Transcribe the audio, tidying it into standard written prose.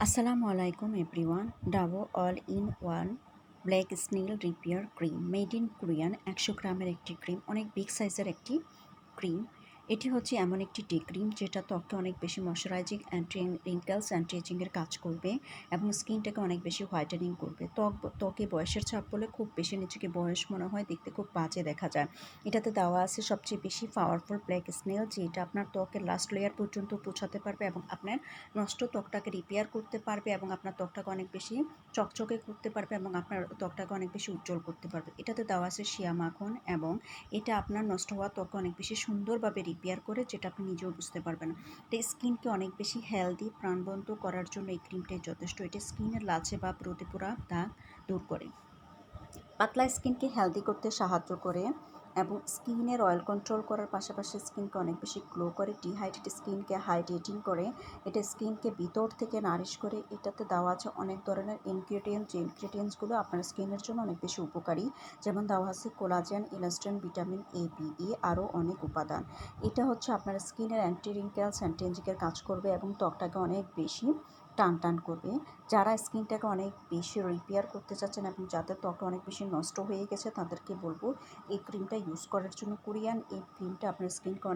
আসসালামু আলাইকুম everyone. ডাবো all in one black snail repair cream made in Korean 100 গ্রামের একটি ক্রিম, অনেক বিগ সাইজের একটি ক্রিম। এটি হচ্ছে এমন একটি ডে ক্রিম যেটা ত্বককে অনেক বেশি ময়শ্চারাইজিং, অ্যান্টি রিঙ্কেলস, অ্যান্টি এজিংয়ের কাজ করবে এবং স্কিনটাকে অনেক বেশি হোয়াইটেনিং করবে। ত্বকে বয়সের ছাপ বলে খুব বেশি নিজেকে বয়স মনে হয়, দেখতে খুব বাজে দেখা যায়। এটাতে দেওয়া আছে সবচেয়ে বেশি পাওয়ারফুল ব্ল্যাক স্নেল, যেটা আপনার ত্বকের লাস্ট লেয়ার পর্যন্ত পৌঁছাতে পারবে এবং আপনার নষ্ট ত্বকটাকে রিপেয়ার করতে পারবে এবং আপনার ত্বকটাকে অনেক বেশি চকচকে করতে পারবে এবং আপনার ত্বকটাকে অনেক বেশি উজ্জ্বল করতে পারবে। এটাতে দেওয়া আছে শিয়া মাখন এবং এটা আপনার নষ্ট হওয়া ত্বককে অনেক বেশি সুন্দরভাবে রিপেয়ার করে, যেটা আপনি নিজেও বুঝতে পারবেন। তো স্কিনকে অনেক বেশি হেলদি, প্রাণবন্ত করার জন্য এই ক্রিমটাই যথেষ্ট। এটি স্কিনের লাচে বা রোদে পোড়া দাগ দূর করে, পাতলা স্কিনকে হেলদি করতে সাহায্য করে এবং স্কিনের অয়েল কন্ট্রোল করার পাশাপাশি স্কিনকে অনেক বেশি গ্লো করে, ডিহাইড্রেটেড স্কিনকে হাইড্রেটিং করে, এটা স্কিনকে ভিতর থেকে নারিশ করে। এটাতে দেওয়া আছে অনেক ধরনের ইনগ্রেডিয়েন্ট, যে ইনগ্রেডিয়েন্টসগুলো আপনার স্কিনের জন্য অনেক বেশি উপকারী। যেমন দেওয়া আছে collagen, elastin, vitamin A, B, E, আরও অনেক উপাদান। এটা হচ্ছে আপনার স্কিনের অ্যান্টি রিঙ্কেলস, অ্যান্টি এজিংয়ের কাজ করবে এবং ত্বকটাকে অনেক বেশি টান টান করবে। যারা স্কিনটাকে অনেক বেশি রিপেয়ার করতে চাচ্ছেন এবং যাদের ত্বকটা অনেক বেশি নষ্ট হয়ে গেছে, তাদেরকে বলবো এই ক্রিমটা ইউজ করার জন্য। কোরিয়ান এই ক্রিমটা আপনার স্কিনকে অনেক